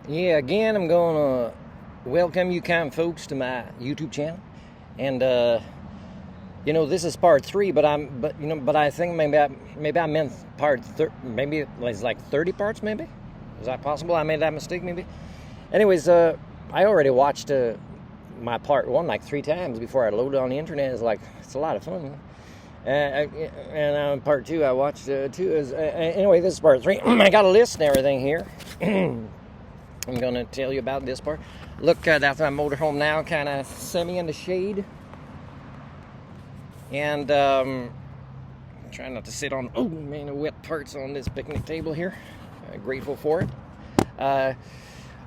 Yeah, again, I'm going to welcome you kind folks to my YouTube channel. And, this is part 3, but I think maybe I meant maybe it's like 30 parts, maybe? Is that possible? I made that mistake, maybe? Anyways, I already watched my part 1 like 3 times before I loaded on the internet. It's a lot of fun. And part 2 I watched too. Anyway, this is part 3. I got a list and everything here. I'm going to tell you about this part. Look, that's my motorhome now, kind of semi in the shade. And trying not to sit on, wet parts on this picnic table here. Grateful for it.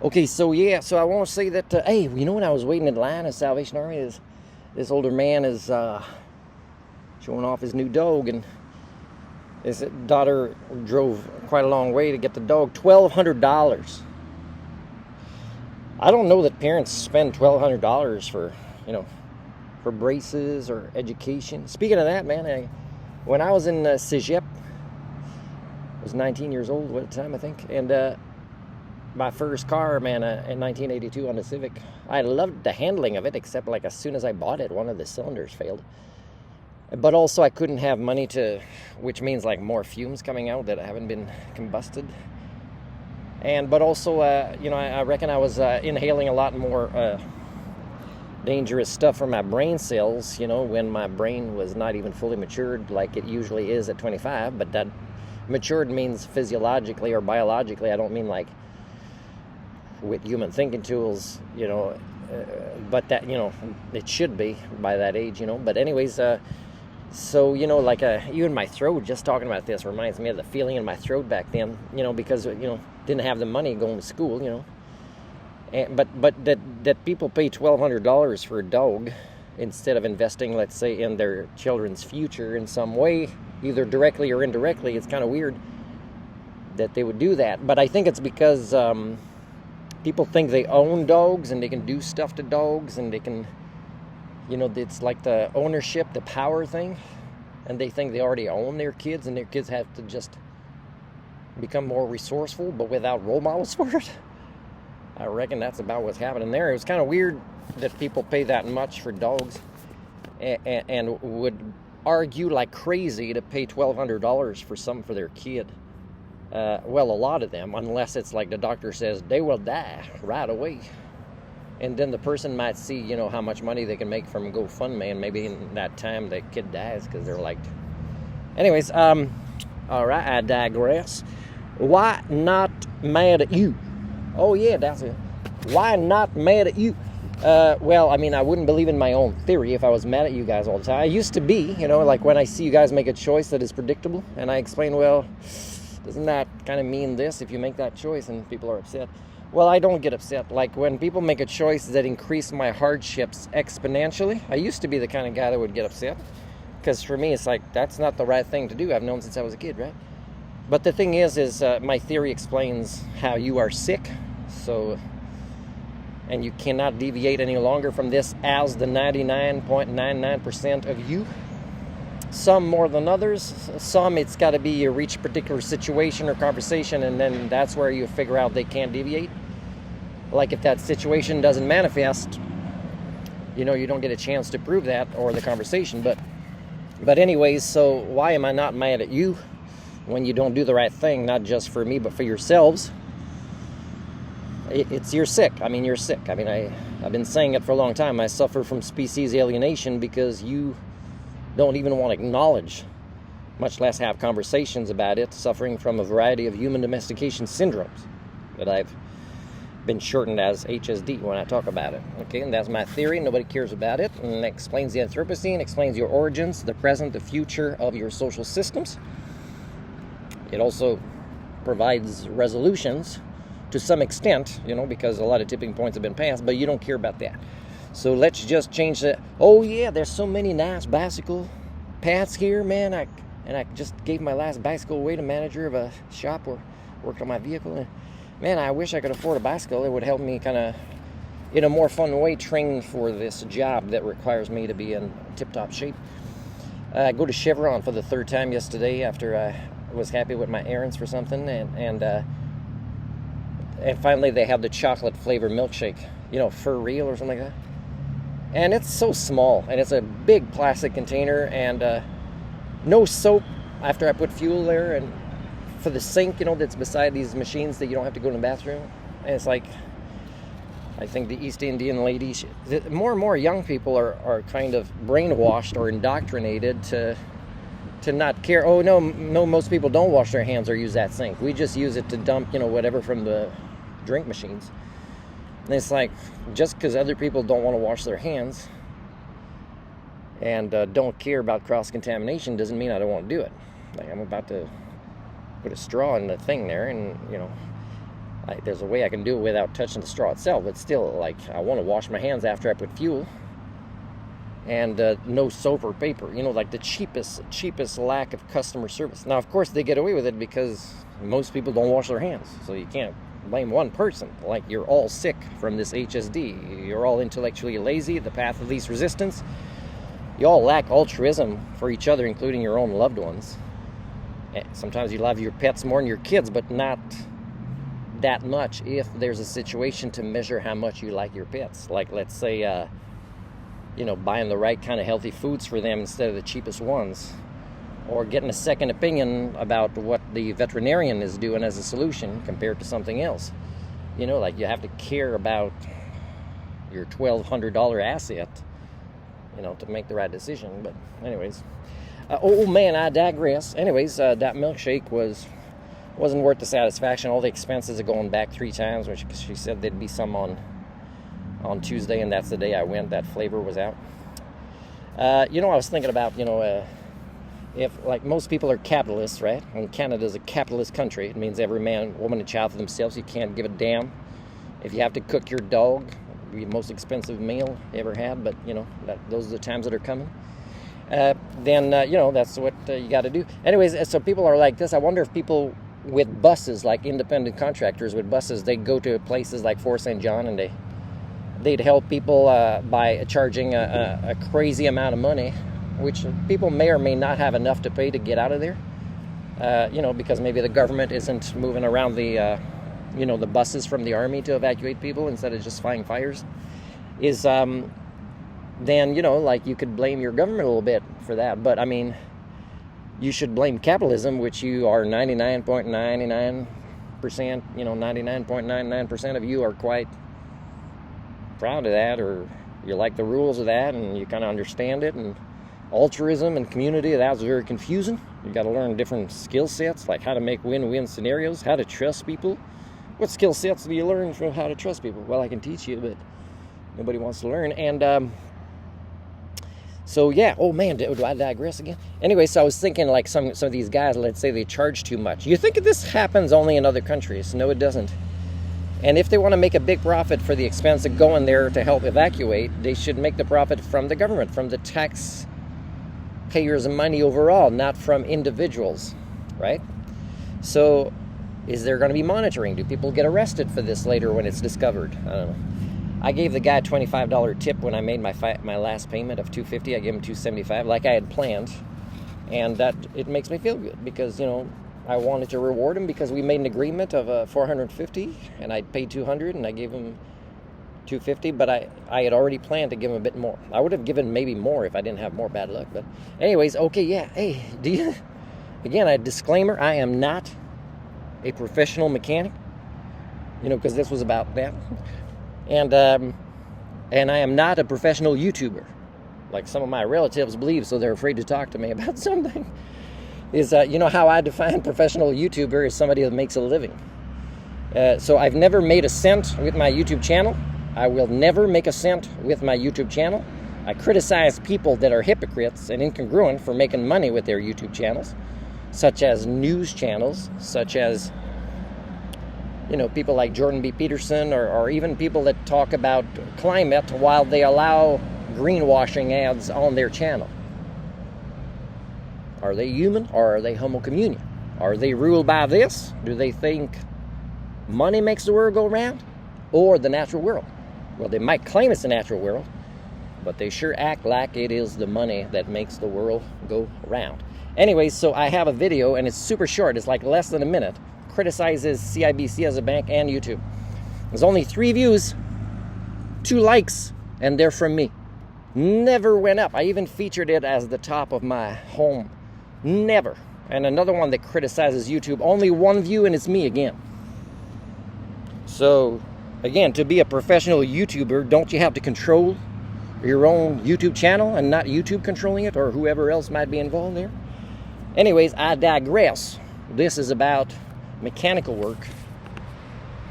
Okay, so I want to say that, hey, when I was waiting in line at Salvation Army, this older man is showing off his new dog, and his daughter drove quite a long way to get the dog. $1,200. I don't know that parents spend $1,200 for braces or education. Speaking of that, man, when I was in Cégep, I was 19 years old at the time, I think, and my first car, man, in 1982 Honda Civic, I loved the handling of it, except like as soon as I bought it, one of the cylinders failed. But also I couldn't have money which means like more fumes coming out that haven't been combusted. But also, I reckon I was inhaling a lot more dangerous stuff from my brain cells, when my brain was not even fully matured like it usually is at 25. But that matured means physiologically or biologically. I don't mean like with human thinking tools, but that, it should be by that age, But anyways, so, even my throat, just talking about this reminds me of the feeling in my throat back then, because, didn't have the money going to school, But that people pay $1,200 for a dog instead of investing, let's say, in their children's future in some way, either directly or indirectly, it's kind of weird that they would do that. But I think it's because people think they own dogs and they can do stuff to dogs and they can... it's like the ownership, the power thing, and they think they already own their kids, and their kids have to just become more resourceful, but without role models for it. I reckon that's about what's happening there. It was kind of weird that people pay that much for dogs and would argue like crazy to pay $1,200 for something for their kid. Well, a lot of them, unless it's like the doctor says they will die right away. And then the person might see, how much money they can make from GoFundMe, and maybe in that time the kid dies because they're like... Anyways, all right, I digress. Why not mad at you? Oh, yeah, that's it. Why not mad at you? Well, I wouldn't believe in my own theory if I was mad at you guys all the time. I used to be, like when I see you guys make a choice that is predictable, and I explain, well, doesn't that kind of mean this if you make that choice, and people are upset? Well, I don't get upset. Like, when people make a choice that increase my hardships exponentially, I used to be the kind of guy that would get upset. Because for me, it's like, that's not the right thing to do. I've known since I was a kid, right? But the thing is my theory explains how you are sick. And you cannot deviate any longer from this as the 99.99% of you. Some more than others. Some, it's got to be you reach a particular situation or conversation, and then that's where you figure out they can't deviate. Like if that situation doesn't manifest, you don't get a chance to prove that or the conversation. But anyways, so why am I not mad at you when you don't do the right thing? Not just for me, but for yourselves. You're sick. You're sick. I've been saying it for a long time. I suffer from species alienation because you don't even want to acknowledge, much less have conversations about it, suffering from a variety of human domestication syndromes that I've been shortened as HSD when I talk about it. Okay, and that's my theory. Nobody cares about it. And it explains the Anthropocene, explains your origins, the present, the future of your social systems. It also provides resolutions to some extent, because a lot of tipping points have been passed, but you don't care about that. So let's just change that. Oh yeah, there's so many nice bicycle paths here, man. I just gave my last bicycle away to manager of a shop where I worked on my vehicle. And man, I wish I could afford a bicycle. It would help me kind of, in a more fun way, train for this job that requires me to be in tip-top shape. I go to Chevron for the 3rd time yesterday after I was happy with my errands for something, and and finally they have the chocolate flavored milkshake, for real or something like that. And it's so small, and it's a big plastic container, and no soap after I put fuel there, and for the sink, that's beside these machines that you don't have to go to the bathroom. And it's like, I think the East Indian ladies, more and more young people are kind of brainwashed or indoctrinated to not care. Oh, no, most people don't wash their hands or use that sink. We just use it to dump, whatever from the drink machines. And it's like, just because other people don't want to wash their hands and don't care about cross-contamination doesn't mean I don't want to do it. Like, I'm about to put a straw in the thing there, and, there's a way I can do it without touching the straw itself, but still, like, I want to wash my hands after I put fuel. And no soap or paper, like the cheapest lack of customer service. Now, of course, they get away with it because most people don't wash their hands, so you can't blame one person. Like, you're all sick from this HSD. You're all intellectually lazy, the path of least resistance. You all lack altruism for each other, including your own loved ones. Sometimes you love your pets more than your kids, but not that much if there's a situation to measure how much you like your pets. Like, let's say, buying the right kind of healthy foods for them instead of the cheapest ones, or getting a second opinion about what the veterinarian is doing as a solution compared to something else. Like, you have to care about your $1,200 asset, to make the right decision. But anyways, oh man, I digress. Anyways, that milkshake wasn't worth the satisfaction. All the expenses are going back 3 times, which she said there'd be some on Tuesday, and that's the day I went. That flavor was out. I was thinking about, if, like, most people are capitalists, right? And Canada's a capitalist country. It means every man, woman, and child for themselves. You can't give a damn if you have to cook your dog. It'll be the most expensive meal you ever had, but, those are the times that are coming. Then, that's what you got to do. Anyways, so people are like this. I wonder if people with buses, like independent contractors with buses, they go to places like Fort St. John, and they'd help people by charging a crazy amount of money, which people may or may not have enough to pay to get out of there, because maybe the government isn't moving around the buses from the army to evacuate people instead of just fighting fires, then, like, you could blame your government a little bit for that. But, I mean, you should blame capitalism, which you are 99.99%, 99.99% of you are quite proud of that, or you like the rules of that, and you kind of understand it. And altruism and community, that's very confusing. You got to learn different skill sets, like how to make win-win scenarios, how to trust people. What skill sets do you learn from how to trust people? Well, I can teach you, but nobody wants to learn. And so yeah, oh man, do I digress again? Anyway, so I was thinking, like, some of these guys, let's say they charge too much. You think this happens only in other countries? No, it doesn't. And if they want to make a big profit for the expense of going there to help evacuate, they should make the profit from the government, from the taxpayers' money overall, not from individuals, right? So is there going to be monitoring? Do people get arrested for this later when it's discovered? I don't know. I gave the guy a $25 tip when I made my last payment of $250. I gave him $275, like I had planned, and that it makes me feel good because I wanted to reward him because we made an agreement of $450, and I paid $200, and I gave him $250. But I had already planned to give him a bit more. I would have given maybe more if I didn't have more bad luck. But anyways, okay, yeah. Hey, again, a disclaimer: I am not a professional mechanic. Because this was about that. And I am not a professional YouTuber, like some of my relatives believe, so they're afraid to talk to me about something. How I define professional YouTuber is somebody that makes a living. So I've never made a cent with my YouTube channel. I will never make a cent with my YouTube channel. I criticize people that are hypocrites and incongruent for making money with their YouTube channels, such as news channels, such as people like Jordan B. Peterson, or even people that talk about climate while they allow greenwashing ads on their channel. Are they human, or are they homo communion? Are they ruled by this? Do they think money makes the world go round, or the natural world? Well, they might claim it's the natural world, but they sure act like it is the money that makes the world go round. Anyways, so I have a video, and it's super short. It's like less than a minute. Criticizes CIBC as a bank and YouTube. There's only 3 views, 2 likes, and they're from me. Never went up. I even featured it as the top of my home. Never. And another one that criticizes YouTube, only 1 view, and it's me again. So, again, to be a professional YouTuber, don't you have to control your own YouTube channel and not YouTube controlling it, or whoever else might be involved there? Anyways, I digress. This is about mechanical work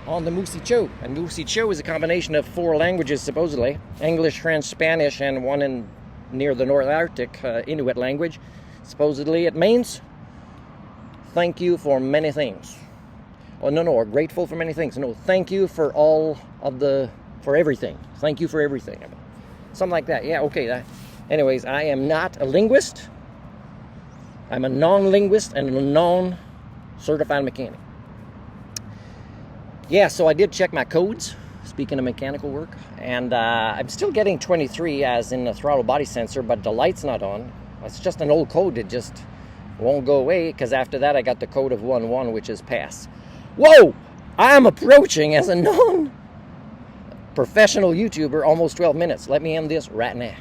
on the Moosey Cho. And Moosey Cho is a combination of 4 languages, supposedly. English, French, Spanish, and one in near the North Arctic, Inuit language. Supposedly it means thank you for many things. Oh, no, or grateful for many things. No, thank you for for everything. Thank you for everything. Something like that. Yeah, okay. Anyways, I am not a linguist. I'm a non-linguist and a non-certified mechanic. Yeah, so I did check my codes, speaking of mechanical work, and I'm still getting 23 as in the throttle body sensor, but the light's not on. It's just an old code that just won't go away, because after that I got the code of 11, which is pass. Whoa! I am approaching, as a non-professional YouTuber, almost 12 minutes. Let me end this right now.